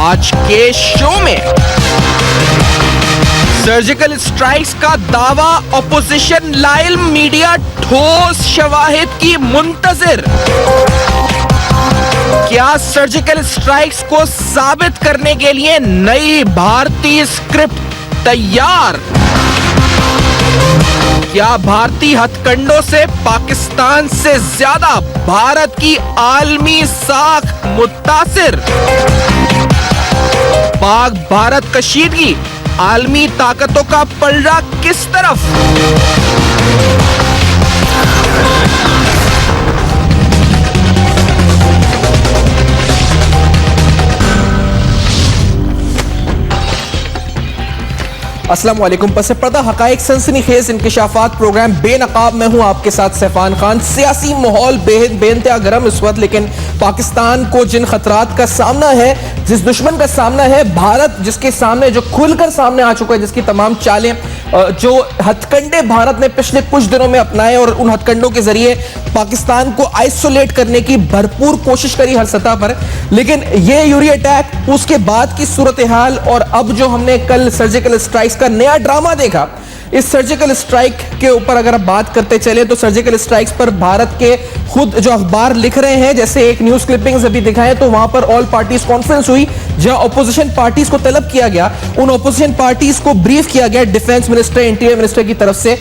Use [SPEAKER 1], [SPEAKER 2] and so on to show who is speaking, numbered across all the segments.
[SPEAKER 1] आज के शो में। सर्जिकल स्ट्राइक्स का दावा, ऑपोजिशन लाइल, मीडिया ठोस शवाहिद की मुंतजिर। क्या सर्जिकल स्ट्राइक्स को साबित करने के लिए नई भारतीय स्क्रिप्ट तैयार? क्या भारतीय हथकंडों से पाकिस्तान से ज्यादा भारत की आलमी साख मुतासिर? पाक भारत कशीदगी, आलमी ताकतों का पलड़ा किस तरफ? अस्सलाम वालेकुम। पस पर्दा हकाइक सनसनीखेज इंकिशाफात प्रोग्राम बेनकाब में हूं आपके साथ सैफान खान। सियासी माहौल बेइंतहा गर्म इस वक्त, लेकिन पाकिस्तान को जिन खतरात का सामना है, जिस दुश्मन का सामना है, भारत जिसके सामने जो खुलकर सामने आ चुका है, जिसकी तमाम चालें, जो हथकंडे भारत ने पिछले कुछ दिनों में अपनाए और उन हथकंडों के जरिए पाकिस्तान को आइसोलेट करने की भरपूर कोशिश करी हर सतह पर, लेकिन ये यूरी अटैक, उसके बाद की सूरत हाल और अब जो हमने कल सर्जिकल स्ट्राइक्स का नया ड्रामा देखा, इस सर्जिकल स्ट्राइक के ऊपर अगर आप बात करते चले तो सर्जिकल स्ट्राइक्स पर भारत के खुद जो अखबार लिख रहे हैं, जैसे एक न्यूज क्लिपिंग्स अभी दिखाएं तो वहां पर ऑल पार्टीज कॉन्फ्रेंस हुई जहां ऑपोजिशन पार्टीज को तलब किया गया, उन ऑपोजिशन पार्टीज को ब्रीफ किया गया डिफेंस मिनिस्टर, इंटीरियर मिनिस्टर की तरफ से,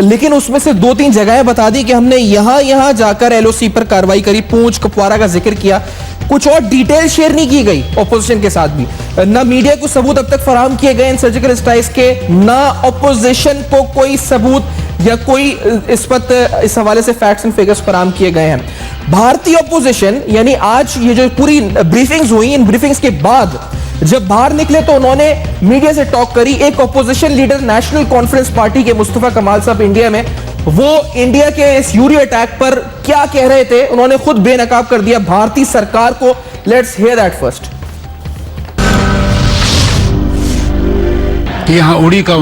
[SPEAKER 1] लेकिन उसमें से 2-3 जगहें बता दी कि हमने यहां जाकर एलओसी पर कार्रवाई करी, पूंछ कुपवारा का जिक्र किया, कुछ और डिटेल शेयर नहीं की गई ऑपोजिशन के साथ भी, ना मीडिया को सबूत अब तक फराहम किए गए इन सर्जिकल स्ट्राइक्स के, ना ऑपोजिशन को कोई सबूत या कोई इस हवाले से फैक्ट्स एंड फिगर्स फराहम किए गए हैं। भारतीय ऑपोजिशन यानी आज ये जो पूरी ब्रीफिंग्स हुई, इन ब्रीफिंग्स के बाद जब बाहर निकले तो उन्होंने मीडिया से टॉक करी। एक opposition leader national conference party के मुस्तफा कमाल साहब इंडिया में, वो इंडिया के इस यूरी अटैक पर क्या कह रहे थे, उन्होंने खुद बेनकाब कर दिया भारतीय सरकार को। Let's hear that first.
[SPEAKER 2] यहाँ उड़ी का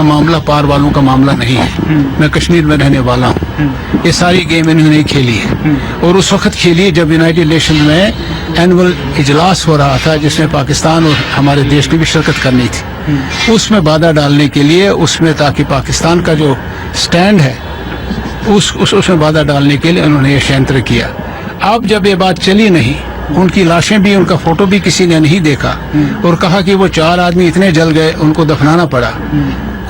[SPEAKER 2] मामला पार वालों का मामला नहीं है। मैं कश्मीर में रहने वाला हूँ। ये सारी गेम इन्होंने नहीं खेली है और उस वक्त खेली जब यूनाइटेड नेशन में एनुअल इजलास हो रहा था, जिसमें पाकिस्तान और हमारे देश की भी शिरकत करनी थी। उसमें बाधा डालने के लिए, उसमें ताकि पाकिस्तान का जो स्टैंड है उसमें बाधा डालने के लिए उन्होंने ये षड्यंत्र किया। अब जब ये बात चली नहीं, उनकी लाशें भी, उनका फोटो भी किसी ने नहीं देखा और कहा कि वो 4 आदमी इतने जल गए उनको दफनाना पड़ा,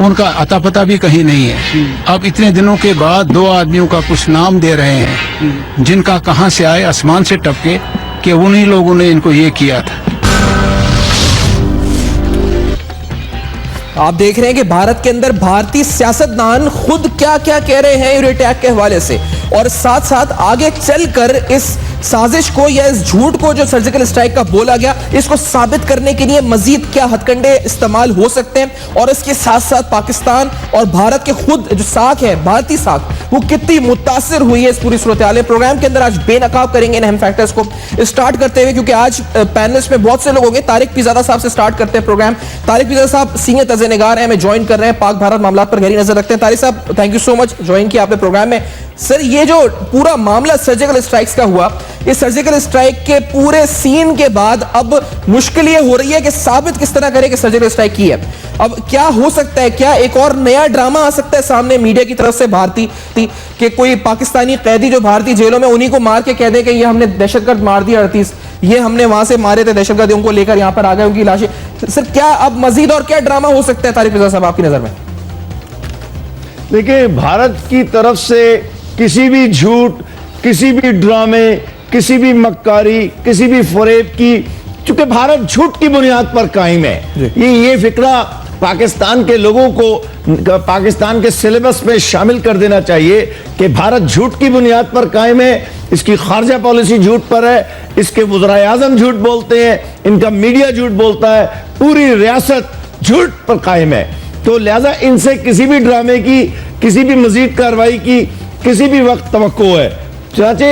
[SPEAKER 2] उनका अता पता भी कहीं नहीं है। अब इतने दिनों के बाद 2 आदमियों का कुछ नाम दे रहे हैं जिनका कहां से आए, आसमान से टपके, कि उन्हीं लोगों ने इनको ये किया था।
[SPEAKER 1] आप देख रहे हैं कि भारत के अंदर भारतीय सियासतदान खुद क्या क्या कह रहे हैं यूरी अटैक के हवाले से, और साथ साथ आगे चलकर इस साजिश को या इस झूठ को जो सर्जिकल स्ट्राइक का बोला गया, इसको साबित करने के लिए मजीद क्या हथकंडे इस्तेमाल हो सकते हैं, और इसके साथ साथ पाकिस्तान और भारत के खुद जो साख है, भारतीय साख, वो कितनी मुतासिर हुई है इस पूरी सूरत हाल। प्रोग्राम के अंदर आज बेनकाब करेंगे इन अहम फैक्टर्स को, स्टार्ट करते हुए क्योंकि आज पैनलिस्ट में बहुत से लोग होंगे। तारिक पीरजादा साहब से स्टार्ट करते हैं प्रोग्राम। तारिक पीरजादा साहब सीनियर तज़ेनिगार हैं, हमें ज्वाइन कर रहे हैं, पाक भारत मामला पर गहरी नजर रखते हैं। तारिक साहब, thank you so much, join किया आपने प्रोग्राम में। सर, ये जो पूरा मामला सर्जिकल स्ट्राइक्स का हुआ, इस सर्जिकल स्ट्राइक के पूरे सीन के बाद अब मुश्किल ये हो रही है कि साबित किस तरह करें कि सर्जिकल स्ट्राइक की है। अब क्या हो सकता है, क्या एक और नया ड्रामा आ सकता है सामने मीडिया की तरफ से भारतीय कि कोई पाकिस्तानी कैदी जो भारतीय जेलों में, उन्हीं को मार के कह दे कि ये हमने दहशतगर्द मार दिया 38, ये हमने वहां से मारे थे दहशतगर्द, उनको लेकर यहां पर आ गए, उनकी लाशें। सर, क्या अब मजीद और क्या ड्रामा हो सकता है तारिक पीरजादा साहब आपकी नजर में?
[SPEAKER 3] देखिए, भारत की तरफ से किसी भी झूठ, किसी भी ड्रामे, किसी भी मक्कारी, किसी भी फरेब की, चूंकि भारत झूठ की बुनियाद पर कायम है, ये फिक्रा पाकिस्तान के लोगों को पाकिस्तान के सिलेबस में शामिल कर देना चाहिए कि भारत झूठ की बुनियाद पर कायम है, इसकी खारजा पॉलिसी झूठ पर है, इसके वज़ीर आज़म झूठ बोलते हैं, इनका मीडिया झूठ बोलता है, पूरी रियासत झूठ पर कायम है। तो लिहाजा इनसे किसी भी ड्रामे की, किसी भी मजीद कार्रवाई की किसी भी वक्त तवक्को है। चाचे,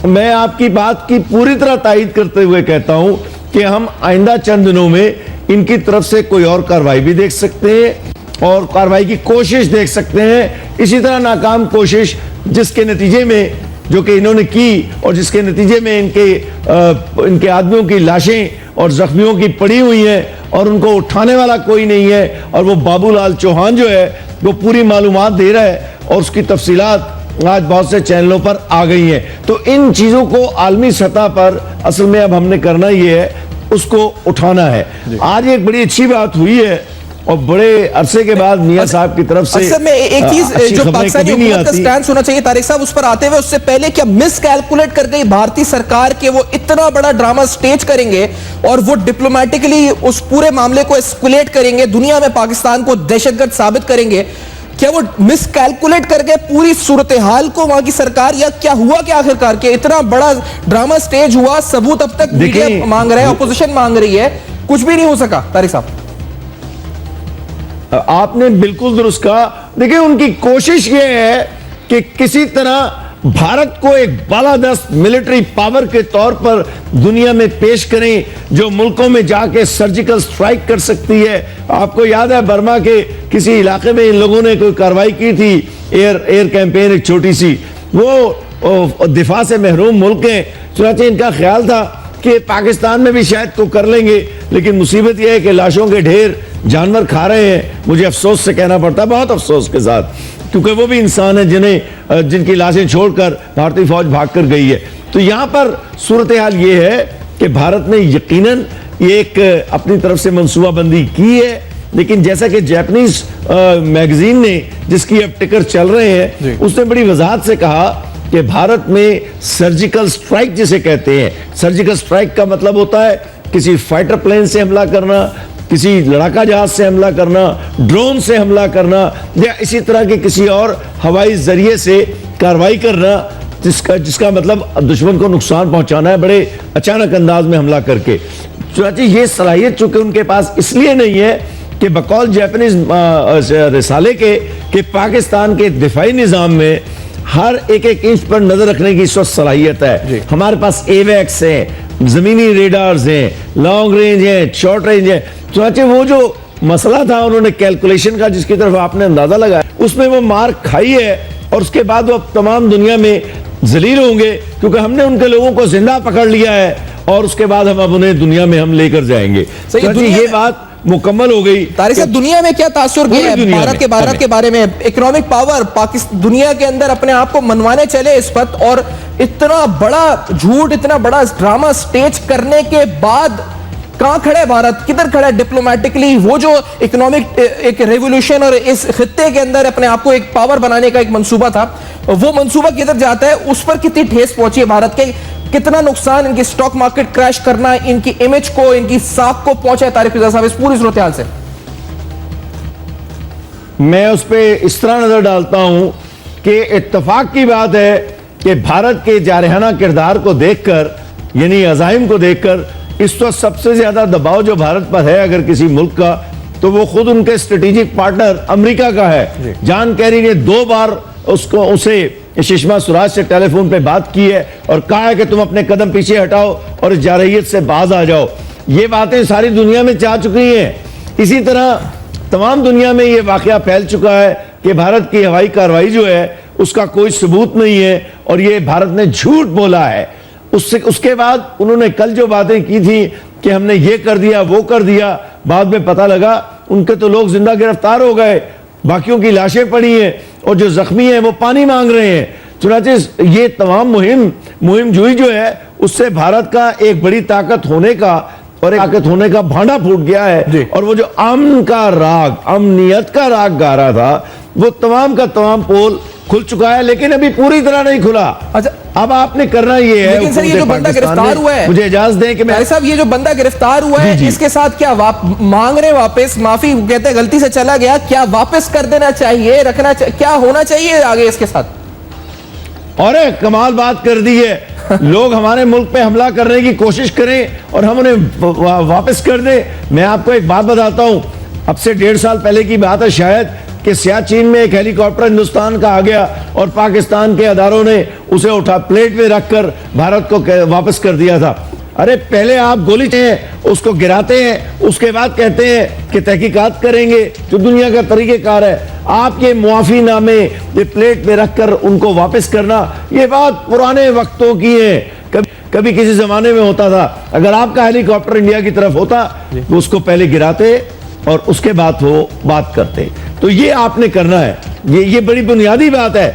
[SPEAKER 3] मैं आपकी बात की पूरी तरह तायद करते हुए कहता हूं कि हम आइंदा चंद दिनों में इनकी तरफ से कोई और कार्रवाई भी देख सकते हैं और कार्रवाई की कोशिश देख सकते हैं, इसी तरह नाकाम कोशिश जिसके नतीजे में जो कि इन्होंने की और जिसके नतीजे में इनके आदमियों की लाशें और जख्मियों की पड़ी हुई हैं और उनको उठाने वाला कोई नहीं है, और वो बाबूलाल चौहान जो है वो पूरी मालूमात दे रहा है और उसकी तफसीलात आज बहुत से चैनलों पर आ गई हैं। तो इन चीजों को आलमी सतह पर असल में अब हमने करना ये है, उसको उठाना है। आज एक बड़ी अच्छी बात हुई है और बड़े अरसे के बाद मियां साहब की तरफ से
[SPEAKER 1] असल में एक चीज जो पाकिस्तानी हुकूमत का स्टैंड होना चाहिए तारिक साहब, उस पर आते हुए उससे पहले क्या मिस कैलकुलेट कर गई भारतीय सरकार के वो इतना बड़ा ड्रामा स्टेज करेंगे और वो डिप्लोमेटिकली उस पूरे मामले को एस्कुलेट करेंगे, दुनिया में पाकिस्तान को दहशतगर्द साबित करेंगे? क्या वो मिस कैलकुलेट कर गए पूरी सूरत हाल को वहां की सरकार, या क्या हुआ क्या आखिरकार के इतना बड़ा ड्रामा स्टेज हुआ? सबूत अब तक मीडिया मांग रहे हैं, अपोजिशन मांग रही है, कुछ भी नहीं हो सका। तारिक साहब
[SPEAKER 3] आपने बिल्कुल दुरुस्त कहा। देखिए उनकी कोशिश यह है कि किसी तरह भारत को एक बालादस्त मिलिट्री पावर के तौर पर दुनिया में पेश करें, जो मुल्कों में जाके सर्जिकल स्ट्राइक कर सकती है। आपको याद है बर्मा के किसी इलाके में इन लोगों ने कोई कार्रवाई की थी, एयर कैंपेन एक छोटी सी, वो दिफा से महरूम मुल्क हैं, चुनांचे इनका ख्याल था कि पाकिस्तान में भी शायद को कर लेंगे, लेकिन मुसीबत यह है कि लाशों के ढेर जानवर खा रहे हैं। मुझे अफसोस से कहना पड़ता है, बहुत अफसोस के साथ, क्योंकि वो भी इंसान है जिनकी लाशें छोड़कर भारतीय फौज भाग कर गई है। तो यहां पर सूरत हाल ये है कि भारत ने यकीनन एक अपनी तरफ से मंसूबाबंदी की है, लेकिन जैसा कि जापानीज मैगजीन ने, जिसकी अब टिकर चल रहे हैं, उसने बड़ी वजाहत से कहा कि भारत में सर्जिकल स्ट्राइक जिसे कहते हैं, सर्जिकल स्ट्राइक का मतलब होता है किसी फाइटर प्लेन से हमला करना, किसी लड़ाका जहाज से हमला करना, ड्रोन से हमला करना, या इसी तरह के किसी और हवाई जरिए से कार्रवाई करना, जिसका मतलब दुश्मन को नुकसान पहुंचाना है, बड़े अचानक अंदाज में हमला करके। चुनांचे ये सलाहियत चूंकि उनके पास इसलिए नहीं है कि बकौल जापानीज रिसाले के पाकिस्तान के दिफाई निज़ाम में हर एक इंच पर नजर रखने की इस वक्त सलाहियत है। हमारे पास एवैक्स है, जमीनी रेडार्स हैं, लॉन्ग रेंज है, शॉर्ट रेंज है। चुनांचे वो जो मसला था उन्होंने कैलकुलेशन का, जिसकी तरफ आपने अंदाजा लगाया, उसमें वो मार खाई है और उसके बाद वो तमाम दुनिया में जलील होंगे, क्योंकि हमने उनके लोगों को जिंदा पकड़ लिया है और उसके बाद हम अब उन्हें दुनिया में हम लेकर जाएंगे। ये बात मुकम्मल हो गई।
[SPEAKER 1] तारिक साहब, दुनिया में क्या तासुर है भारत के बारे में? इकोनॉमिक पावर पाकिस्तान दुनिया के अंदर अपने आप को मनवाने चले इस वक्त, और इतना बड़ा झूठ, इतना बड़ा ड्रामा स्टेज करने के बाद कहां खड़े भारत, किधर खड़ा डिप्लोमेटिकली? वो जो इकोनॉमिक एक रेवोल्यूशन और इस खित्ते के अंदर अपने आप को एक पावर बनाने का एक मंसूबा था, वो मंसूबा किधर जाता है? उस पर कितनी ठेस पहुंची है भारत के? कितना नुकसान इनकी स्टॉक मार्केट क्रैश करना, इनकी इमेज को, इनकी साख को पहुंचा है तारिक रजा साहब इस पूरी सूरत हाल से?
[SPEAKER 3] मैं उस पर इस तरह नजर डालता हूं कि इत्तेफाक की बात है कि भारत के जारहाना किरदार को देखकर, यानी अज़ाइम को देखकर, इस वक्त सबसे ज्यादा दबाव जो भारत पर है अगर किसी मुल्क का, तो वो खुद उनके स्ट्रेटेजिक पार्टनर अमेरिका का है। जॉन कैरी ने 2 बार उसे सुषमा स्वराज से टेलीफोन पे बात की है और कहा है कि तुम अपने कदम पीछे हटाओ और इस जारहियत से बाज आ जाओ। ये बातें सारी दुनिया में जा चुकी हैं। इसी तरह तमाम दुनिया में ये वाकया फैल चुका है कि भारत की हवाई कार्रवाई जो है उसका कोई सबूत नहीं है और ये भारत ने झूठ बोला है। उसके बाद उन्होंने कल जो बातें की थी कि हमने ये कर दिया, वो कर दिया, बाद में पता लगा उनके तो लोग जिंदा गिरफ्तार हो गए, बाकियों की लाशें पड़ी हैं और जो जख्मी हैं वो पानी मांग रहे हैं। चुनांचे ये तमाम मुहिम जुई जो है उससे भारत का एक बड़ी ताकत होने का और एक ताकत होने का भांडा फूट गया है। और वो जो अमन का राग, अमनियत का राग गा रहा था, वो तमाम का तमाम पोल खुल चुका है, लेकिन अभी पूरी तरह नहीं खुला।
[SPEAKER 1] अच्छा,
[SPEAKER 3] अब आपने करना ये है,
[SPEAKER 1] लेकिन सर ये जो बंदा गिरफ्तार हुआ है,
[SPEAKER 3] मुझे इजाजत दें कि मैं
[SPEAKER 1] साहब, ये जो बंदा गिरफ्तार हुआ है इसके साथ क्या मांग रहे वापस? माफी कहते हैं गलती से चला गया, क्या वापस कर देना चाहिए, रखना क्या होना चाहिए आगे इसके साथ?
[SPEAKER 3] और कमाल बात कर दी है। लोग हमारे मुल्क पे हमला करने की कोशिश करें और हम उन्हें वापस कर दें। मैं आपको एक बात बताता हूं, अब से 1.5 साल पहले की बात है शायद, कि सियाचिन में एक हेलीकॉप्टर हिंदुस्तान का आ गया और पाकिस्तान के अदारों ने उसे उठा प्लेट में रखकर भारत को वापस कर दिया था। अरे पहले आप गोली हैं, उसको गिराते हैं, उसके बाद कहते हैं कि तहकीकात करेंगे, जो दुनिया का तरीक़ेकार है। आप ये मुआफ़ी नामे ये प्लेट में रखकर उनको वापस करना, ये बात पुराने वक्तों की है। कभी किसी जमाने में होता था, अगर आपका हेलीकॉप्टर इंडिया की तरफ होता तो उसको पहले गिराते और उसके बाद वो बात करते। तो ये आपने करना है, ये बड़ी बुनियादी बात है।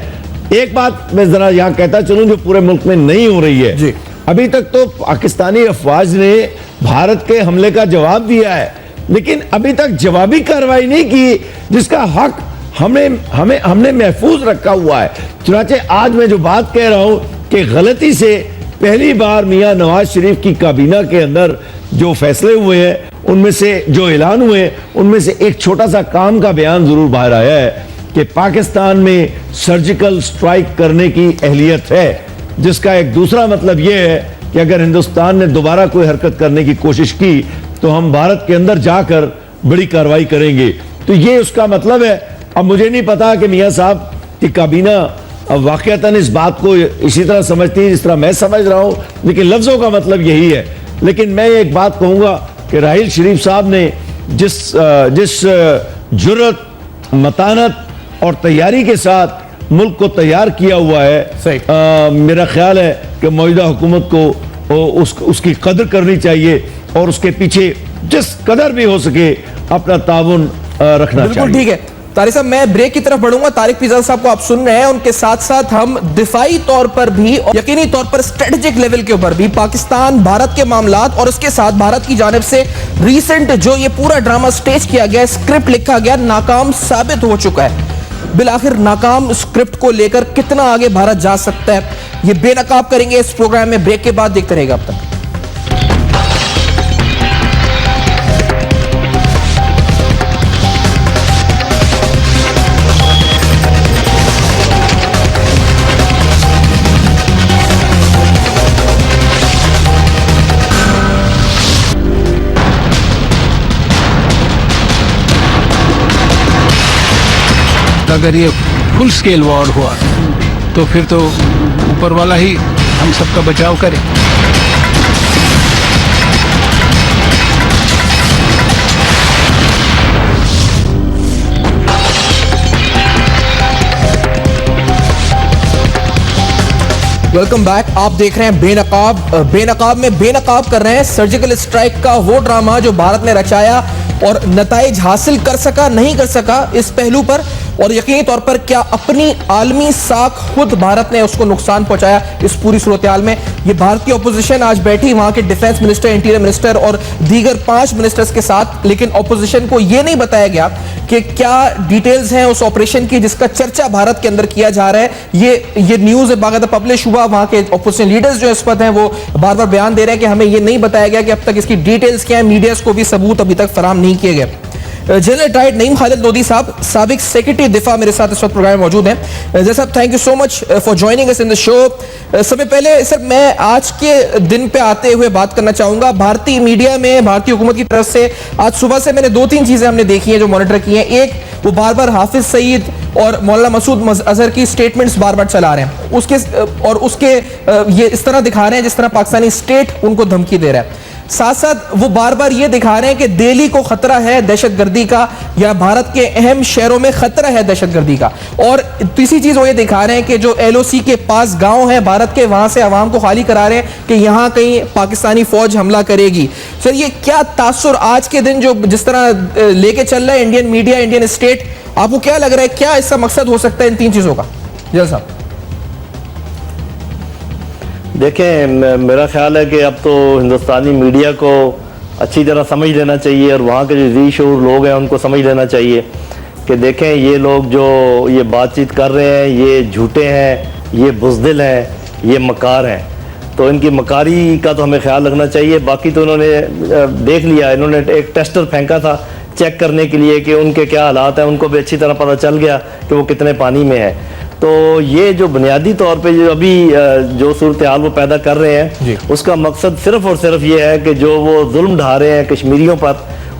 [SPEAKER 3] एक बात मैं जरा यहाँ कहता चलूं जो पूरे मुल्क में नहीं हो रही है
[SPEAKER 1] जी।
[SPEAKER 3] अभी तक तो पाकिस्तानी अफवाज ने भारत के हमले का जवाब दिया है, लेकिन अभी तक जवाबी कार्रवाई नहीं की जिसका हक हमने महफूज रखा हुआ है। चुनांचे आज मैं जो बात कह रहा हूं कि गलती से पहली बार मियां नवाज शरीफ की काबीना के अंदर जो फैसले हुए हैं, उनमें से जो ऐलान हुए हैं, उनमें से एक छोटा सा काम का बयान जरूर बाहर आया है कि पाकिस्तान में सर्जिकल स्ट्राइक करने की अहलियत है, जिसका एक दूसरा मतलब यह है कि अगर हिंदुस्तान ने दोबारा कोई हरकत करने की कोशिश की तो हम भारत के अंदर जाकर बड़ी कार्रवाई करेंगे। तो ये उसका मतलब है। अब मुझे नहीं पता कि मियां साहब की काबीना वाकईतन इस बात को इसी तरह समझती है जिस तरह मैं समझ रहा हूं, लेकिन लफ्जों का मतलब यही है। लेकिन मैं एक बात कहूंगा कि राहिल शरीफ साहब ने जिस जुर्रत, मतानत और तैयारी के साथ मुल्क को तैयार किया हुआ है, मेरा ख्याल है कि मौजूदा हुकूमत को उसकी कदर करनी चाहिए और उसके पीछे जिस कदर भी हो सके अपना ताउन रखना चाहिए।
[SPEAKER 1] बिल्कुल ठीक है तारिक साहब, मैं ब्रेक की तरफ बढ़ूंगा। तारिक पिजाज़ साहब को आप सुन रहे हैं, उनके साथ साथ हम दिफाई तौर पर भी और यकीनी तौर पर स्ट्रेटेजिक लेवल के ऊपर भी पाकिस्तान भारत के मामलात और उसके साथ भारत की जानिब से रीसेंट जो ये पूरा ड्रामा स्टेज किया गया, स्क्रिप्ट लिखा गया, नाकाम साबित हो चुका है। बिलाखिर नाकाम स्क्रिप्ट को लेकर कितना आगे भारत जा सकता है, ये बेनकाब करेंगे इस प्रोग्राम में। ब्रेक के बाद देखते रहेगा अब तक।
[SPEAKER 2] अगर ये फुल स्केल वॉर हुआ तो फिर तो ऊपर वाला ही हम सबका बचाव करे।
[SPEAKER 1] Welcome back. आप देख रहे हैं बेनकाब में बेनकाब कर रहे हैं सर्जिकल स्ट्राइक का वो ड्रामा जो भारत ने रचाया और नताइज हासिल कर सका नहीं कर सका इस पहलू पर, और यकीनी तौर पर क्या अपनी आलमी साख खुद भारत ने उसको नुकसान पहुंचाया इस पूरी सूरत-ए-हाल में। ये भारत की ऑपोजिशन आज बैठी वहां के डिफेंस मिनिस्टर, इंटीरियर मिनिस्टर और दीगर 5 मिनिस्टर्स के साथ, लेकिन ऑपोजिशन को यह नहीं बताया गया कि क्या डिटेल्स हैं उस ऑपरेशन की जिसका चर्चा भारत के अंदर किया जा रहा है। ये न्यूज बाकायदा पब्लिश हुआ, वहां के ऑपोजिशन लीडर्स जो इस वक्त हैं वो बार बार बयान दे रहे हैं कि हमें ये नहीं बताया गया कि अब तक इसकी डिटेल्स क्या है, मीडिया को भी सबूत अभी तक फराहम नहीं किए गए। जनरल रिटायर्ड नईम खालिद लोधी साहब, साबिक सेक्रेटरी दिफा, मेरे साथ इस वक्त प्रोग्राम में मौजूद हैं। जय साहब, thank you so much for joining us in the show. सबसे पहले सर मैं आज के दिन पे आते हुए बात करना चाहूंगा, भारतीय मीडिया में भारतीय हुकूमत की तरफ से आज सुबह से मैंने 2-3 चीजें हमने देखी हैं जो मॉनिटर की हैं। एक, वो बार बार हाफिज सईद और मौलाना मसूद अजहर की स्टेटमेंट्स बार बार चला रहे हैं, उसके ये इस तरह दिखा रहे हैं जिस तरह पाकिस्तानी स्टेट उनको धमकी दे रहा है। साथ साथ वो बार बार ये दिखा रहे हैं कि दिल्ली को खतरा है दहशतगर्दी का, या भारत के अहम शहरों में खतरा है दहशतगर्दी का। और तीसरी चीज वो ये दिखा रहे हैं कि जो LOC के पास गांव है भारत के, वहां से आवाम को खाली करा रहे हैं कि यहां कहीं पाकिस्तानी फौज हमला करेगी। सर ये क्या तासुर आज के दिन जो जिस तरह लेके चल रहा है इंडियन मीडिया, इंडियन स्टेट, आपको क्या लग रहा है, क्या इसका मकसद हो सकता है इन 3 चीजों का? जय साहब।
[SPEAKER 4] देखें, मेरा ख्याल है कि अब तो हिंदुस्तानी मीडिया को अच्छी तरह समझ लेना चाहिए और वहाँ के जो जी शऊर लोग हैं उनको समझ लेना चाहिए कि देखें ये लोग जो ये बातचीत कर रहे हैं ये झूठे हैं, ये बुज़दिल हैं, ये मकार हैं। तो इनकी मकारी का तो हमें ख्याल रखना चाहिए। बाकी तो उन्होंने देख लिया, इन्होंने एक टेस्टर फेंका था चेक करने के लिए कि उनके क्या हालात हैं, उनको भी अच्छी तरह पता चल गया कि वो कितने पानी में है। तो ये जो बुनियादी तौर पे जो अभी जो सूरत हाल वो पैदा कर रहे हैं उसका मकसद सिर्फ और सिर्फ ये है कि जो वो जुल्म ढा रहे हैं कश्मीरियों पर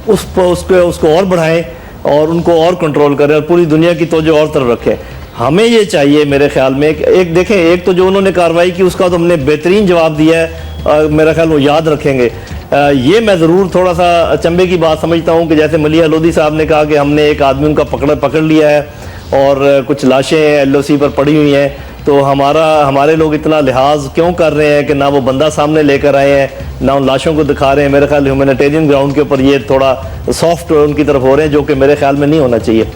[SPEAKER 4] उसको और बढ़ाएं और उनको और कंट्रोल करें और पूरी दुनिया की तवज्जो और तरफ रखें। हमें ये चाहिए मेरे ख्याल में एक देखें, एक तो जो उन्होंने कार्रवाई की उसका तो हमने बेहतरीन जवाब दिया है। मेरा ख्याल वो याद रखेंगे। ये मैं ज़रूर थोड़ा सा अचंभे की बात समझता हूँ कि जैसे मलिया लोधी साहब ने कहा कि हमने एक आदमी उनका पकड़ लिया है और कुछ लाशें LOC पर पड़ी हुई हैं, तो हमारे लोग इतना लिहाज क्यों कर रहे हैं कि ना वो बंदा सामने लेकर आए हैं, ना उन लाशों को दिखा रहे हैं। मेरे ख्याल ह्यूमैनिटेरियन ग्राउंड के ऊपर ये थोड़ा सॉफ्ट उनकी तरफ हो रहे हैं, जो कि मेरे ख्याल में नहीं होना चाहिए।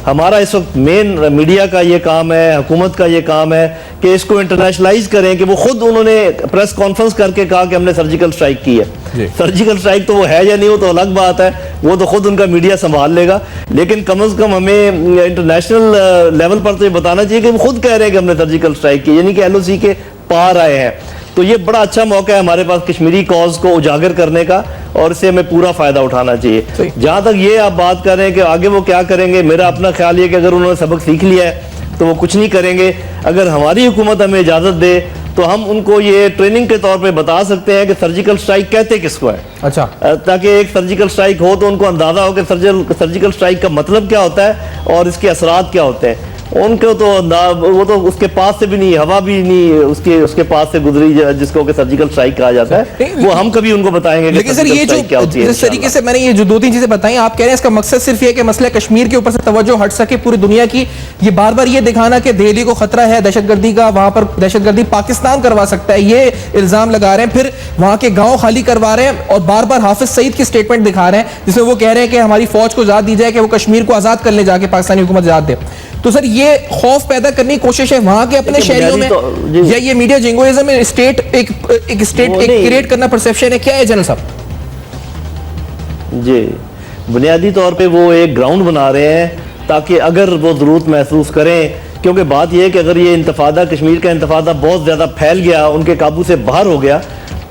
[SPEAKER 4] हमारा इस वक्त मेन मीडिया का ये काम है, हुकूमत का ये काम है कि इसको इंटरनेशनलाइज करें कि वो खुद उन्होंने प्रेस कॉन्फ्रेंस करके कहा कि हमने सर्जिकल स्ट्राइक की है। सर्जिकल स्ट्राइक तो वो है या नहीं, वो तो अलग बात है, वो तो खुद उनका मीडिया संभाल लेगा, लेकिन कम से कम हमें इंटरनेशनल लेवल पर तो ये बताना चाहिए कि वो खुद कह रहे हैं कि हमने सर्जिकल स्ट्राइक की, यानी कि LOC के पार आए हैं। तो ये बड़ा अच्छा मौका है हमारे पास कश्मीरी कॉज को उजागर करने का, और इससे हमें पूरा फायदा उठाना चाहिए। जहां तक ये आप बात कर रहे हैं कि आगे वो क्या करेंगे, मेरा अपना ख्याल ये कि अगर उन्होंने सबक सीख लिया है तो वो कुछ नहीं करेंगे। अगर हमारी हुकूमत हमें इजाजत दे तो हम उनको ये ट्रेनिंग के तौर पे बता सकते हैं कि सर्जिकल स्ट्राइक कहते किसको है। अच्छा, ताकि एक सर्जिकल स्ट्राइक हो तो उनको अंदाजा हो कि सर्जिकल स्ट्राइक का मतलब क्या होता है और इसके असरात क्या होते हैं। उनको तो वो तो उसके पास से भी नहीं, हवा भी नहीं उसके पास से गुजरी जिसको कि सर्जिकल स्ट्राइक कहा जाता है, वो हम कभी उनको बताएंगे।
[SPEAKER 1] लेकिन सर ये जो जिस तरीके से मैंने ये जो 2-3 चीजें बताई, आप कह रहे हैं इसका मकसद सिर्फ ये कि मसला कश्मीर के ऊपर से तवज्जो हट सके पूरी दुनिया की, ये बार बार ये दिखाना कि दिल्ली को खतरा है दहशतगर्दी का, वहां पर दहशतगर्दी पाकिस्तान करवा सकता है, ये इल्जाम लगा रहे हैं, फिर वहां के गांव खाली करवा रहे हैं और बार बार हाफिज सईद की स्टेटमेंट दिखा रहे हैं जिसमें वो कह रहे हैं कि हमारी फौज को इजाजत दी जाए कि वो कश्मीर को आजाद करने जाके पाकिस्तानी हुकूमत इजाजत दे। तो सर ये खौफ पैदा करने की कोशिश है वहां के अपने शहरियों में, या ये मीडिया जिंगोइज्म में स्टेट एक क्रिएट करना परसेप्शन है, क्या है जनरल साहब?
[SPEAKER 4] जी, बुनियादी तौर पे वो एक ग्राउंड बना रहे हैं ताकि अगर वो जरूरत महसूस करें, क्योंकि बात यह है कि अगर ये इंतफादा, कश्मीर का इंतफादा बहुत ज़्यादा फैल गया, उनके काबू से बाहर हो गया,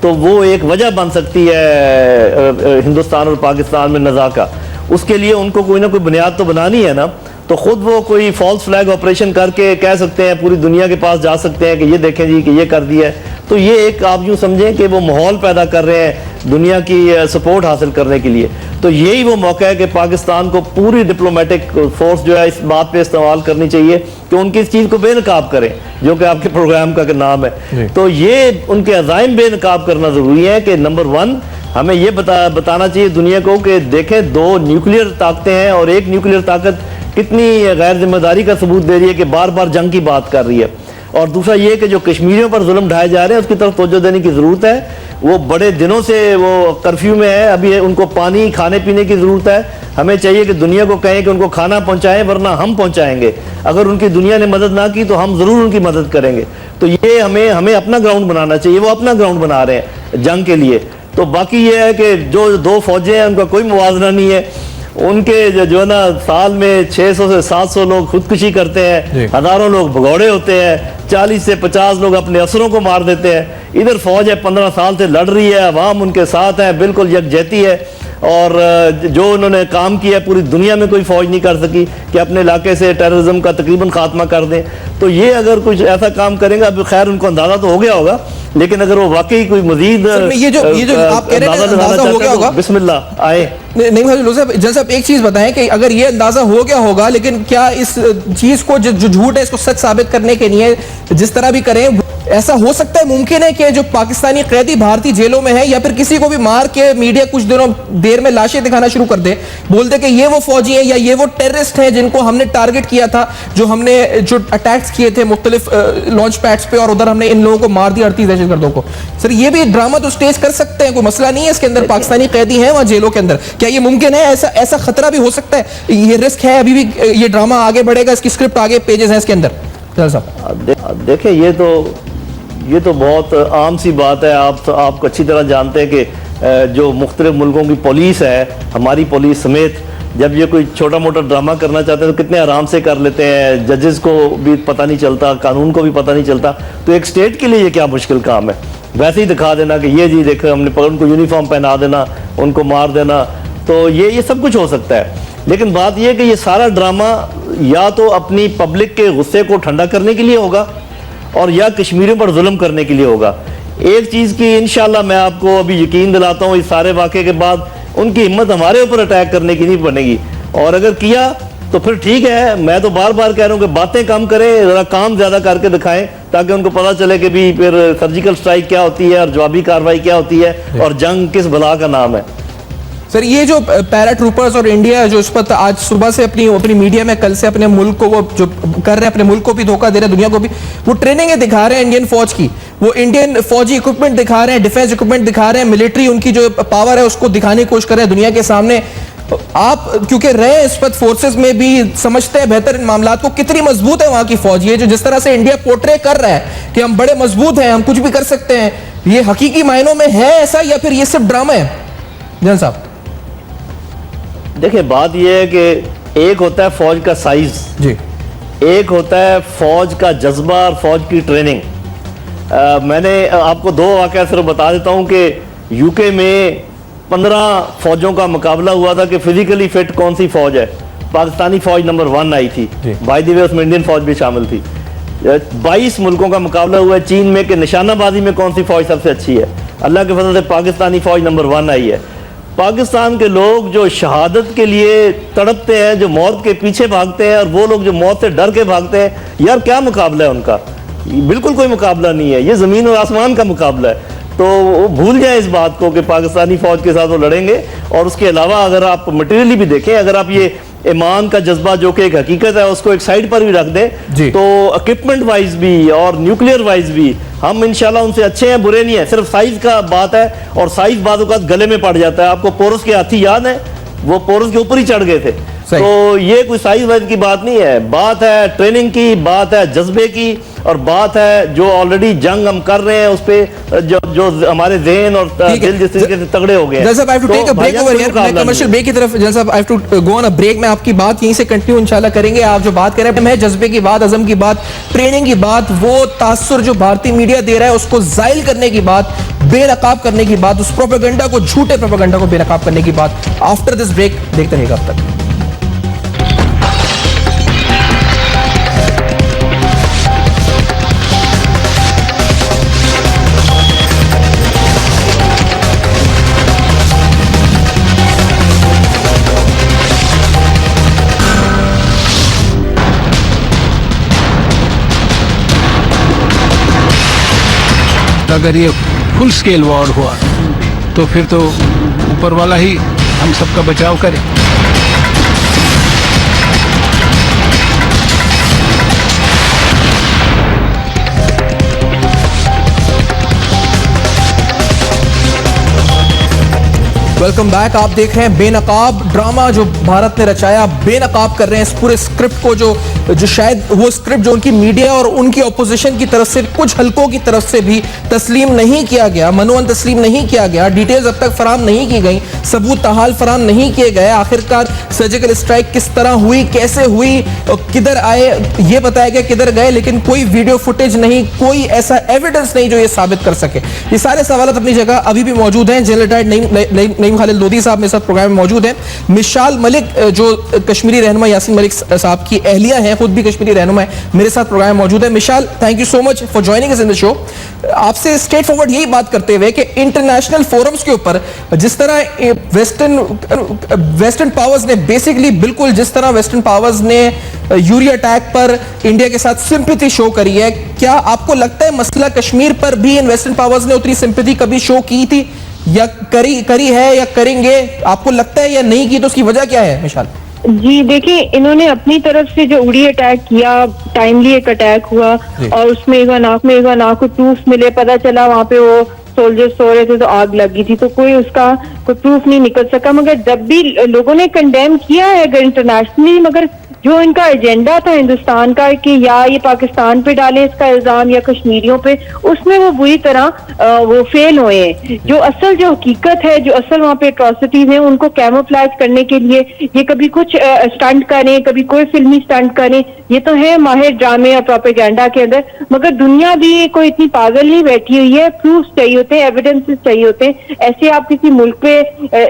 [SPEAKER 4] तो वो एक वजह बन सकती है हिंदुस्तान और पाकिस्तान में नज़ा का। उसके लिए उनको कोई ना कोई बुनियाद तो बनानी है ना, तो खुद वो कोई फॉल्स फ्लैग ऑपरेशन करके कह सकते हैं, पूरी दुनिया के पास जा सकते हैं कि ये देखें जी कि ये कर दिया है। तो ये एक आप यूँ समझें कि वो माहौल पैदा कर रहे हैं दुनिया की सपोर्ट हासिल करने के लिए। तो यही वो मौका है कि पाकिस्तान को पूरी डिप्लोमेटिक फोर्स जो है इस बात पे इस्तेमाल करनी चाहिए कि उनकी इस चीज़ को बेनकाब करें, जो कि आपके प्रोग्राम का नाम है। तो ये उनके अज़ाइम बेनकाब करना ज़रूरी है कि नंबर 1 हमें ये बताना चाहिए दुनिया को कि देखें 2 न्यूक्लियर ताकतें हैं और एक न्यूक्लियर ताकत कितनी गैर जिम्मेदारी का सबूत दे रही है कि बार बार जंग की बात कर रही है। और दूसरा ये कि जो कश्मीरियों पर जुल्म ढाए जा रहे हैं उसकी तरफ तवज्जो देने की ज़रूरत है। वो बड़े दिनों से वो कर्फ्यू में है, अभी उनको पानी खाने पीने की ज़रूरत है। हमें चाहिए कि दुनिया को कहें कि उनको खाना पहुंचाएं, वरना हम पहुंचाएंगे। अगर उनकी दुनिया ने मदद ना की तो हम ज़रूर उनकी मदद करेंगे। तो ये हमें अपना ग्राउंड बनाना चाहिए, वो अपना ग्राउंड बना रहे हैं जंग के लिए। तो बाकी ये है कि जो 2 फौजें हैं उनका कोई मुवाजना नहीं है। उनके जो है ना साल में 600 से 700 लोग खुदकुशी करते हैं, हजारों लोग भगौड़े होते हैं, 40 से 50 लोग अपने अफसरों को मार देते हैं। इधर फौज है 15 साल से लड़ रही है, अवाम उनके साथ है, बिल्कुल यकजहती है। और जो उन्होंने काम किया पूरी दुनिया में कोई फौज नहीं कर सकी कि अपने इलाके से टेररिज्म का तकरीबन खात्मा कर दें। तो ये अगर कुछ ऐसा काम करेंगे, अब खैर उनको अंदाजा तो हो गया होगा, लेकिन अगर वो वाकई कोई मजीद
[SPEAKER 1] ये जो आप कह रहे हैं अंदाजा हो गया होगा,
[SPEAKER 4] बिस्मिल्लाह आए।
[SPEAKER 1] नहीं साहब एक चीज बताएं कि अगर ये अंदाजा हो गया होगा, लेकिन क्या इस चीज को जो झूठ है इसको सच साबित करने के लिए जिस तरह भी करें, ऐसा हो सकता है, मुमकिन है कि जो पाकिस्तानी कैदी भारतीय जेलों में है या फिर किसी को भी मार के मीडिया कुछ दिनों देर में लाशें दिखाना शुरू कर दे, बोल दे कि ये वो फौजी हैं या ये वो टेररिस्ट हैं जिनको हमने टारगेट किया था, जो हमने जो अटैक्स किए थे मुख्तलिफ लॉन्च पैड्स पे और उधर हमने इन लोगों को मार दिया 38 दहशतगर्दों को। सर ये भी ड्रामा तो स्टेज कर सकते हैं, कोई मसला नहीं है इसके अंदर, पाकिस्तानी कैदी हैं वहां जेलों के अंदर, क्या ये मुमकिन है? ऐसा खतरा भी हो सकता है, ये रिस्क है, अभी भी ये ड्रामा आगे बढ़ेगा, इसकी स्क्रिप्ट आगे पेजेस हैं इसके अंदर।
[SPEAKER 4] देखिए ये तो बहुत आम सी बात है। आप अच्छी तरह जानते हैं कि जो मुख्तलिफ मुल्कों की पुलिस है, हमारी पुलिस समेत, जब ये कोई छोटा मोटा ड्रामा करना चाहते हैं तो कितने आराम से कर लेते हैं, जजेस को भी पता नहीं चलता, कानून को भी पता नहीं चलता। तो एक स्टेट के लिए ये क्या मुश्किल काम है, वैसे ही दिखा देना कि ये जी देखो हमने उनको यूनिफॉर्म पहना देना, उनको मार देना। तो ये सब कुछ हो सकता है, लेकिन बात यह कि ये सारा ड्रामा या तो अपनी पब्लिक के गुस्से को ठंडा करने के लिए होगा और या कश्मीरियों पर जुल्म करने के लिए होगा। एक चीज़ की इंशाल्लाह मैं आपको अभी यकीन दिलाता हूँ, इस सारे वाक़े के बाद उनकी हिम्मत हमारे ऊपर अटैक करने की नहीं बनेगी, और अगर किया तो फिर ठीक है। मैं तो बार बार कह रहा हूँ कि बातें कम करें, जरा काम ज्यादा करके दिखाएं, ताकि उनको पता चले कि भी फिर सर्जिकल स्ट्राइक क्या होती है और जवाबी कार्रवाई क्या होती है और जंग किस बला का नाम है।
[SPEAKER 1] सर, ये जो पैरा ट्रूपर्स और इंडिया जो इस पर आज सुबह से अपनी मीडिया में कल से अपने मुल्क को वो जो कर रहे हैं, अपने मुल्क को भी धोखा दे रहे हैं, दुनिया को भी, वो ट्रेनिंग दिखा रहे हैं इंडियन फौज की, वो इंडियन फौजी इक्विपमेंट दिखा रहे हैं, डिफेंस इक्विपमेंट दिखा रहे हैं, मिलिट्री उनकी जो पावर है उसको दिखाने की कोशिश कर रहे हैं दुनिया के सामने। आप क्योंकि रहे इस पर फोर्सेस में भी, समझते हैं बेहतर इन मामलात को, कितनी मजबूत है वहां की फौज। ये जो जिस तरह से इंडिया पोर्ट्रे कर रहा है कि हम बड़े मजबूत हैं, हम कुछ भी कर सकते हैं, ये हकीकी मायनों में है ऐसा या फिर ये सिर्फ ड्रामा है? जन साहब
[SPEAKER 4] देखिए, बात यह है कि एक होता है फौज का साइज
[SPEAKER 1] जी,
[SPEAKER 4] एक होता है फौज का जज्बा और फौज की ट्रेनिंग। मैंने आपको दो वाकया सिर्फ बता देता हूं कि यूके में 15 फौजों का मुकाबला हुआ था कि फिजिकली फिट कौन सी फौज है। पाकिस्तानी फौज नंबर 1 आई थी, बाय द वे उसमें इंडियन फौज भी शामिल थी। 22 मुल्कों का मुकाबला हुआ है चीन में कि निशानाबाजी में कौन सी फौज सबसे अच्छी है। अल्लाह के फजल से पाकिस्तानी फौज नंबर 1 आई है। पाकिस्तान के लोग जो शहादत के लिए तड़पते हैं, जो मौत के पीछे भागते हैं, और वो लोग जो मौत से डर के भागते हैं, यार क्या मुकाबला है उनका? बिल्कुल कोई मुकाबला नहीं है, ये ज़मीन और आसमान का मुकाबला है। तो वो भूल जाए इस बात को कि पाकिस्तानी फौज के साथ वो लड़ेंगे। और उसके अलावा अगर आप मटेरियली भी देखें, अगर आप ये ईमान का जज्बा जो कि एक हकीकत है उसको एक साइड पर भी रख दें, तो इक्विपमेंट वाइज भी और न्यूक्लियर वाइज भी हम इंशाल्लाह उनसे अच्छे हैं, बुरे नहीं है। सिर्फ साइज का बात है, और साइज बातों का गले में पड़ जाता है। आपको पोरस के हाथी याद है, वो पोरस के ऊपर ही चढ़ गए थे। तो ये कोई साइज वाइज की बात नहीं है, बात है ट्रेनिंग की, बात है जज्बे की, और बात है जो ऑलरेडी जंग हम कर रहे हैं उस पे जो हमारे ज़हन और दिल जिस तरीके से तगड़े हो गए हैं।
[SPEAKER 1] जैसा I to take a break over here, मैं कमर्शियल ब्रेक की तरफ, जैसा I to go on a break, में आपकी बात यहीं से कंटिन्यू इंशाल्लाह करेंगे। आप जो बात कर रहे हैं जज्बे की बात, अज़म की बात, ट्रेनिंग की बात, वो तासुर जो भारतीय मीडिया दे रहा है उसको जाइल करने की बात, बेनकाब करने की बात, उस प्रोपेगेंडा को, झूठे प्रोपेगेंडा को बेनकाब करने की बात। आफ्टर दिस ब्रेक देखते रहिएगा अब तक।
[SPEAKER 2] अगर ये फुल स्केल वॉर हुआ तो फिर तो ऊपर वाला ही हम सबका बचाव करे।
[SPEAKER 1] Welcome back. आप देख रहे हैं बेनकाब ड्रामा जो भारत ने रचाया, बेनकाब कर रहे हैं इस पूरे स्क्रिप्ट को, जो शायद वो स्क्रिप्ट जो उनकी मीडिया और उनकी ऑपोजिशन की तरफ से, कुछ हलकों की तरफ से भी तस्लीम नहीं किया गया, मनोवन तस्लीम नहीं किया गया, डिटेल्स अब तक फराम नहीं की गई, सबूत ताहाल फराम नहीं किए गए। आखिरकार सर्जिकल स्ट्राइक किस तरह हुई, कैसे हुई, किधर आए ये बताया गया, किधर गए, लेकिन कोई वीडियो फुटेज नहीं, कोई ऐसा एविडेंस नहीं जो ये साबित कर सके। ये सारे सवाल अपनी जगह अभी भी मौजूद हैं। जनरल रिटायर्ड नईम खालिद लोधी साहब मेरे साथ प्रोग्राम में मौजूद हैं। मिशाल मलिक जो कश्मीरी रहनुमा यासीन मलिक साहब की अहलिया हैं, खुद भी कश्मीरी रहनुमा है, मेरे साथ प्रोग्राम में मौजूद है। Mishal, thank you so much for joining us in the show. आपसे स्ट्रेट फॉरवर्ड यही बात करते हुए कि इंटरनेशनल फोरम्स के ऊपर जिस तरह वेस्टर्न पावर्स ने बेसिकली, बिल्कुल जिस तरह वेस्टर्न पावर्स ने यूरी अटैक पर इंडिया के साथ सिंपैथी शो करी है, क्या आपको लगता है मसला कश्मीर पर भी इन वेस्टर्न पावर्स ने उतनी सिंपैथी कभी शो की थी या करी है या करेंगे? आपको लगता है या नहीं की, तो उसकी वजह क्या है मिशाल?
[SPEAKER 5] जी देखिए, इन्होंने अपनी तरफ से जो उड़ी अटैक किया, टाइमली एक अटैक हुआ और उसमें इवानाक को प्रूफ मिले, पता चला वहाँ पे वो सोल्जर्स सो रहे थे तो आग लगी थी, तो कोई उसका कोई प्रूफ नहीं निकल सका। मगर जब भी लोगों ने कंडेम किया है अगर इंटरनेशनली, मगर जो इनका एजेंडा था हिंदुस्तान का कि या ये पाकिस्तान पे डाले इसका इल्जाम या कश्मीरियों पे, उसमें वो बुरी तरह वो फेल हुए हैं। जो असल जो हकीकत है, जो असल वहाँ पे एट्रोसिटीज हैं, उनको कैमोफ्लेज करने के लिए ये कभी कुछ स्टंट करें, कभी कोई फिल्मी स्टंट करें, ये तो है माहिर ड्रामे और प्रोपेगेंडा के अंदर। मगर दुनिया भी कोई इतनी पागल नहीं बैठी हुई है, प्रूफ चाहिए होते हैं, एविडेंसेस चाहिए होते हैं। ऐसे आप किसी मुल्क पे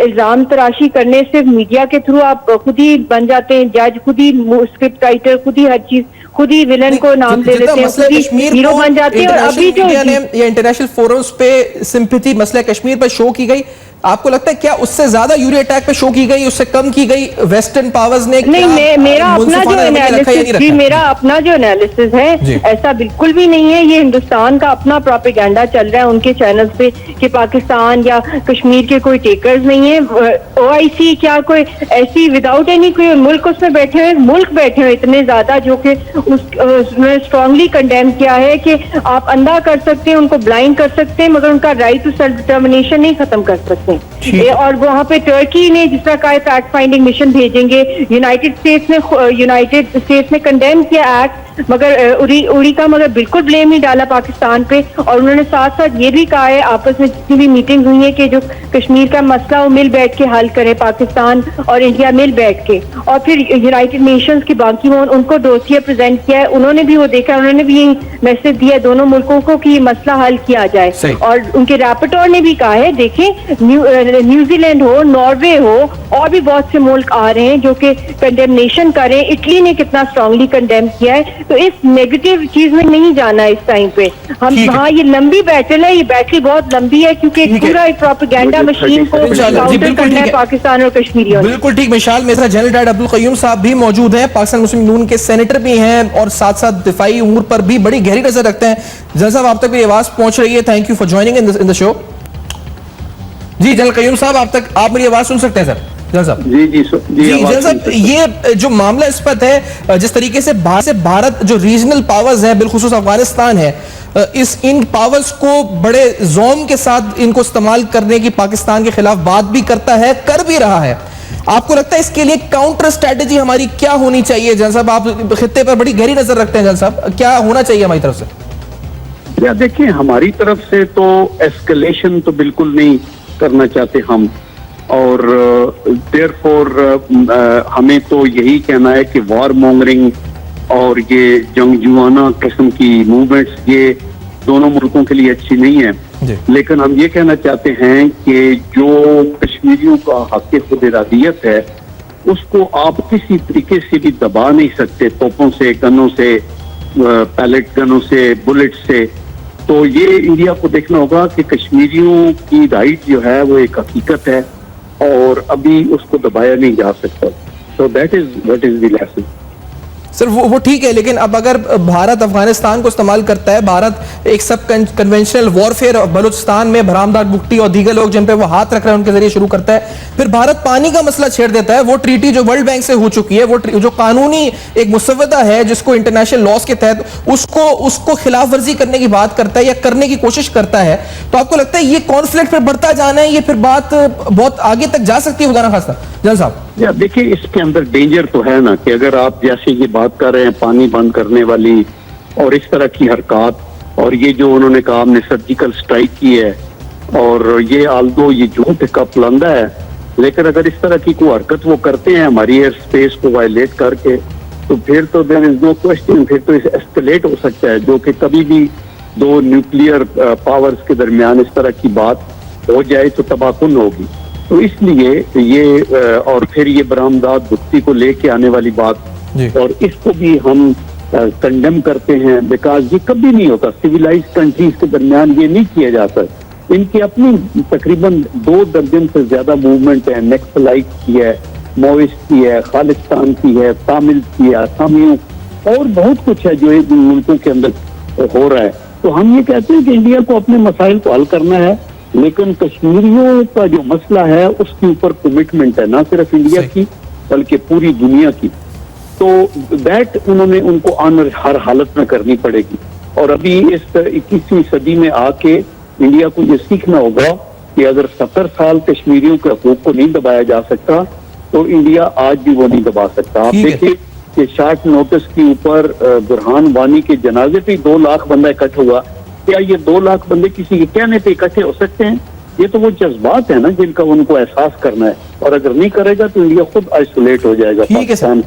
[SPEAKER 5] इल्जाम तराशी करने से मीडिया के थ्रू आप खुद ही बन जाते हैं जज, खुद ही स्क्रिप्ट राइटर, खुद ही हर चीज, खुद ही विलन को नाम दे देते हैं, खुद ही हीरो बन जाते हैं। और अभी जो
[SPEAKER 1] इंटरनेशनल फोरम्स पे सिंपैथी मसला कश्मीर पर शो की गई, आपको लगता है क्या उससे ज्यादा यूरी अटैक पे शो की गई, उससे कम की गई वेस्टर्न पावर्स ने?
[SPEAKER 5] नहीं, मेरा अपना जो एनालिसिस है ऐसा बिल्कुल भी नहीं है। ये हिंदुस्तान का अपना प्रोपेगेंडा चल रहा है उनके चैनल्स पे कि पाकिस्तान या कश्मीर के कोई टेकर्स नहीं है। OIC क्या कोई ऐसी विदाउट एनी कोई मुल्क उसमें बैठे हुए इतने ज्यादा जो कि उसने स्ट्रांगली कंडेम किया है कि आप अंधा कर सकते हैं, उनको ब्लाइंड कर सकते हैं, मगर उनका राइट टू सेल्फ डिटर्मिनेशन नहीं खत्म कर सकते। और वहाँ पे टर्की ने जिस तरह का फैक्ट फाइंडिंग मिशन भेजेंगे, यूनाइटेड स्टेट्स ने कंडेम किया एक्ट, मगर उड़ी का मगर बिल्कुल ब्लेम नहीं डाला पाकिस्तान पे। और उन्होंने साथ साथ ये भी कहा है आपस में जितनी भी मीटिंग हुई है कि जो कश्मीर का मसला वो मिल बैठ के हल करे, पाकिस्तान और इंडिया मिल बैठ के। और फिर यूनाइटेड नेशंस की बाकी उनको डोसियर प्रेजेंट किया है, उन्होंने भी वो देखा, उन्होंने भी ये मैसेज दिया दोनों मुल्कों को कि ये मसला हल किया जाए। और उनके रैपटोर ने भी कहा है, देखें न्यूजीलैंड हो, नॉर्वे हो, और भी बहुत से मुल्क आ रहे हैं जो कि कंडेमनेशन करें। इटली ने कितना स्ट्रांगली कंडेम किया है। तो इस नेगेटिव चीज में नहीं जाना इस टाइम पे हम। हाँ, ये लंबी बैटल है, ये बैटल बहुत लंबी है क्योंकि पूरा एक प्रोपेगेंडा मशीन को काउंटर करना है पाकिस्तान और कश्मीरियों।
[SPEAKER 1] बिल्कुल ठीक। मिसाल major general director Abdul Qayyum साहब भी मौजूद हैं, पाकिस्तान मुस्लिम यूनियन के सेनेटर भी हैं और साथ साथ दिफाई उमूर पर भी बड़ी गहरी नजर रखते हैं। जनरल साहब, आप तक मेरी आवाज पहुंच रही है? Thank you for joining in the show. जी जनरल कयूम साहब, आप मेरी आवाज सुन सकते हैं सर? जनरल साहब जी जनरल साहब, ये जो मामला इस पर है, जिस तरीके से भारत जो रीजनल पावर्स है, बिलखुसूस अफगानिस्तान है, इन पावर्स को बड़े जोम के साथ इनको इस्तेमाल करने की पाकिस्तान के खिलाफ बात भी करता है, कर भी रहा है। आपको लगता है इसके लिए काउंटर स्ट्रेटेजी हमारी क्या होनी चाहिए? जनरल साहब, आप खित्ते पर बड़ी गहरी नजर रखते हैं, जनरल साहब क्या होना चाहिए हमारी तरफ से?
[SPEAKER 6] या देखिए, हमारी तरफ से तो एस्केलेशन तो बिल्कुल नहीं करना चाहते हम, और देयरफॉर हमें तो यही कहना है कि वॉर मॉन्गरिंग और ये जंगजुआना किस्म की मूवमेंट्स ये दोनों मुल्कों के लिए अच्छी नहीं है। लेकिन हम ये कहना चाहते हैं कि जो कश्मीरियों का हक़ खुद इरादियत है उसको आप किसी तरीके से भी दबा नहीं सकते, तोपों से, गनों से, पैलेट गनों से, बुलेट से। तो ये इंडिया को देखना होगा कि कश्मीरियों की राइट जो है वो एक हकीकत है और अभी उसको दबाया नहीं जा सकता। तो that is the lesson.
[SPEAKER 1] Sir वो ठीक है, लेकिन अब अगर भारत अफगानिस्तान को इस्तेमाल करता है, भारत एक सब कन्वेंशनल वॉरफेयर बलूचिस्तान में भरामदार बुगटी और दीगर लोग जिन पे वो हाथ रख रहे हैं उनके जरिए शुरू करता है, फिर भारत पानी का मसला छेड़ देता है। वो ट्रीटी जो वर्ल्ड बैंक से हो चुकी है, वो जो कानूनी एक मुसव्वदा है जिसको इंटरनेशनल लॉज के तहत उसको खिलाफ वर्जी करने की बात करता है या करने की कोशिश करता है। तो आपको लगता है ये कॉन्फ्लिक्ट फिर बढ़ता जाना है, ये फिर बात बहुत आगे तक जा सकती है खुदा ना खास्ता? जनरल साहब,
[SPEAKER 6] या देखिए, इसके अंदर डेंजर तो है ना कि अगर आप जैसे ये बात कर रहे हैं पानी बंद करने वाली और इस तरह की हरकत, और ये जो उन्होंने कहा हमने सर्जिकल स्ट्राइक की है, और ये आल्दो ये झूठ का पुलंदा है, लेकिन अगर इस तरह की कोई हरकत वो करते हैं हमारी एयर स्पेस को वायलेट करके, तो फिर तो देयर इज नो क्वेश्चन, फिर तो इसे एस्केलेट हो सकता है, जो कि कभी भी दो न्यूक्लियर पावर्स के दरमियान इस तरह की बात हो जाए तो तबाहकुन होगी। तो इसलिए ये और फिर ये बरामदात बुगटी को लेके आने वाली बात, और इसको भी हम कंडेम करते हैं, बिकॉज ये कभी नहीं होता। सिविलाइज्ड कंट्रीज के दरमियान ये नहीं किया जाता। इनकी अपनी तकरीबन 2 दर्जन से ज्यादा मूवमेंट है, नक्सलाइट की है, माओइस्ट की है, खालिस्तान की है, तामिल की है, आसामियों, और बहुत कुछ है जो एक मुल्कों के अंदर हो रहा है। तो हम ये कहते हैं कि इंडिया को अपने मसाइल को हल करना है, लेकिन कश्मीरियों का जो मसला है उसके ऊपर कमिटमेंट है, ना सिर्फ इंडिया की बल्कि पूरी दुनिया की। तो दैट उनको ऑनर हर हालत में करनी पड़ेगी। और अभी इस 21वीं सदी में आके इंडिया को ये सीखना होगा कि अगर 70 साल कश्मीरियों के हकूक को नहीं दबाया जा सकता तो इंडिया आज भी वो नहीं दबा सकता। आप देखिए कि शॉर्ट नोटिस के ऊपर बुरहान वानी के जनाजे पे 2 लाख बंदा इकट्ठा हुआ। क्या ये 2 लाख बंदे किसी के कहने पे इकट्ठे हो सकते हैं? ये तो वो जज्बात है ना जिनका उनको एहसास करना है, और अगर नहीं करेगा तो इंडिया खुद आइसोलेट हो जाएगा।
[SPEAKER 1] ठीक है sir,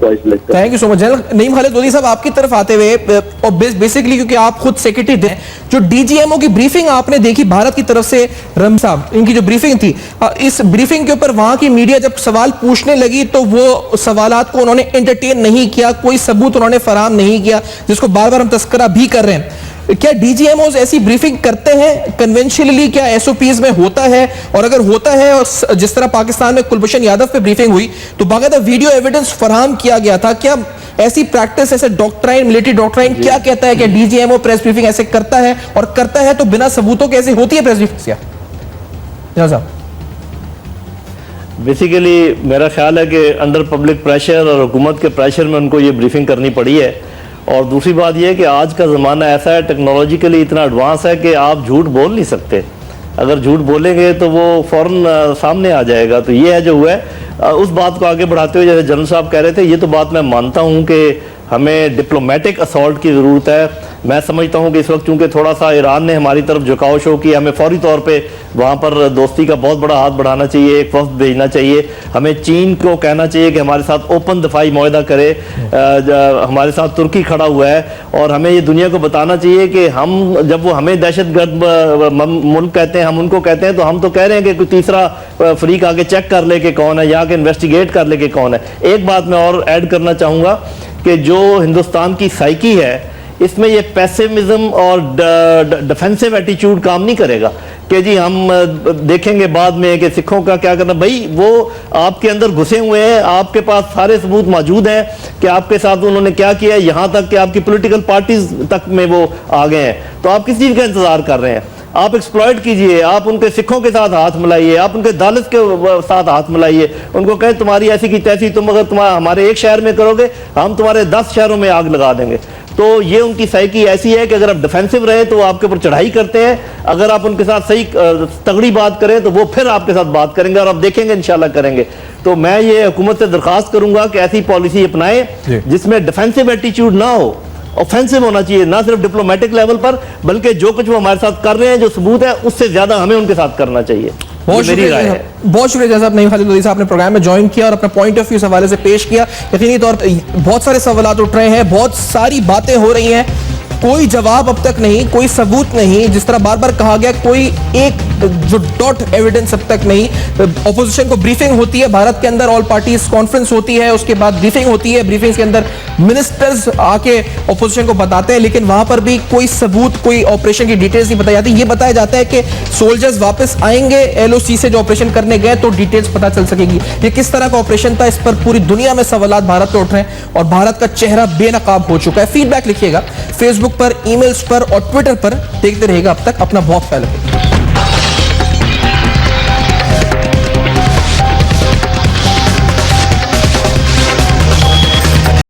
[SPEAKER 1] thank you so much. General Naeem Khalid Lodhi साहब, आपकी तरफ आते हुए, और बेसिकली क्योंकि आप खुद सेक्रेटरी थे, जो डीजीएमओ की ब्रीफिंग आपने देखी भारत की तरफ से, रम साहब इनकी जो ब्रीफिंग थी, इस ब्रीफिंग के ऊपर वहां की मीडिया जब सवाल पूछने लगी तो वो सवालात को उन्होंने एंटरटेन नहीं किया, कोई सबूत उन्होंने फराहम नहीं किया, जिसको बार बार हम तस्करा भी कर रहे हैं। क्या डीजीएमओ ऐसी ब्रीफिंग करते हैं कन्वेंशनली? क्या एसओपीज में होता है? और अगर होता है, और जिस तरह पाकिस्तान में कुलभूषण यादव पे ब्रीफिंग हुई तो बाकायदा वीडियो एविडेंस फराहम किया गया था, क्या ऐसी प्रैक्टिस, ऐसे डॉक्ट्राइन, मिलिट्री डॉक्ट्राइन क्या कहता है कि डीजीएमओ प्रेस ब्रीफिंग ऐसे करता है? और करता है तो बिना सबूतों के ऐसी होती है प्रेस ब्रीफिंग?
[SPEAKER 4] बेसिकली मेरा ख्याल है कि अंडर पब्लिक प्रेशर और हुकूमत के प्रेशर में उनको ये ब्रीफिंग करनी पड़ी है। और दूसरी बात यह है कि आज का ज़माना ऐसा है, टेक्नोलॉजिकली इतना एडवांस है कि आप झूठ बोल नहीं सकते। अगर झूठ बोलेंगे तो वो फ़ौरन सामने आ जाएगा। तो ये है जो हुआ है। उस बात को आगे बढ़ाते हुए, जैसे जनरल साहब कह रहे थे, ये तो बात मैं मानता हूँ कि हमें डिप्लोमेटिक असॉल्ट की ज़रूरत है। मैं समझता हूँ कि इस वक्त चूंकि थोड़ा सा ईरान ने हमारी तरफ झुकाव शो किया, हमें फौरी तौर पे वहाँ पर दोस्ती का बहुत बड़ा हाथ बढ़ाना चाहिए, एक वफ्द भेजना चाहिए। हमें चीन को कहना चाहिए कि हमारे साथ ओपन दफाई मुआहदा करे। हमारे साथ तुर्की खड़ा हुआ है और हमें ये दुनिया को बताना चाहिए कि हम, जब वो हमें दहशतगर्द मुल्क कहते हैं, हम उनको कहते हैं, तो हम तो कह रहे हैं कि कोई तीसरा फरीक आगे चेक कर ले कि कौन है, या के इन्वेस्टिगेट कर ले कि कौन है। एक बात मैं और ऐड करना चाहूँगा कि जो हिंदुस्तान की साइकी है, इसमें ये पैसिमिज्म और डिफेंसिव एटीट्यूड काम नहीं करेगा कि जी हम देखेंगे बाद में कि सिखों का क्या करना। भाई वो आपके अंदर घुसे हुए हैं, आपके पास सारे सबूत मौजूद हैं कि आपके साथ उन्होंने क्या किया, यहाँ तक कि आपकी पॉलिटिकल पार्टीज तक में वो आ गए हैं। तो आप किस चीज़ का इंतजार कर रहे हैं? आप एक्सप्लॉइट कीजिए, आप उनके सिखों के साथ हाथ मिलाइए, आप उनके दालित के साथ हाथ मिलाइए, उनको कहें तुम्हारी ऐसी की तैसी, तुम अगर तुम हमारे एक शहर में करोगे, हम तुम्हारे 10 शहरों में आग लगा देंगे। तो ये उनकी साइकी ऐसी है कि अगर आप डिफेंसिव रहे तो वो आपके ऊपर चढ़ाई करते हैं, अगर आप उनके साथ सही तगड़ी बात करें तो वो फिर आपके साथ बात करेंगे, और आप देखेंगे इंशाल्लाह करेंगे। तो मैं ये हुकूमत से दरखास्त करूंगा कि ऐसी पॉलिसी अपनाएं जिसमें डिफेंसिव एटीट्यूड ना हो, ऑफेंसिव होना चाहिए, ना सिर्फ डिप्लोमेटिक लेवल पर, बल्कि जो कुछ वो हमारे साथ कर रहे हैं, जो सबूत है, उससे ज्यादा हमें उनके साथ करना चाहिए।
[SPEAKER 1] बहुत शुक्रिया साहब, नईम खालिद लोधी साहब ने प्रोग्राम में ज्वाइन किया और अपना पॉइंट ऑफ व्यू इस हवाले से पेश किया। यकीनी तौर पर बहुत सारे सवाल उठ रहे हैं, बहुत सारी बातें हो रही हैं, कोई जवाब अब तक नहीं, कोई सबूत नहीं। जिस तरह बार बार कहा गया, कोई एक जो डॉट एविडेंस अब तक नहीं। ऑपोजिशन को ब्रीफिंग होती है भारत के अंदर, ऑल पार्टीज कॉन्फ्रेंस होती है, उसके बाद ब्रीफिंग होती है, ब्रीफिंग के अंदर मिनिस्टर्स आके ऑपोजिशन को बताते हैं, लेकिन वहां पर भी कोई सबूत, कोई ऑपरेशन की डिटेल्स नहीं बताई जाती। ये बताया जाता है कि सोल्जर्स वापस आएंगे एलओसी से जो ऑपरेशन करने गए तो डिटेल्स पता चल सकेगी। ये किस तरह का ऑपरेशन था, इस पर पूरी दुनिया में सवाल भारत पे उठ रहे हैं और भारत का चेहरा बेनकाब हो चुका है। फीडबैक लिखिएगा फेसबुक पर, ईमेल्स पर और ट्विटर पर। देखते रहेगा अब तक, अपना बहुत ख्याल रखिए।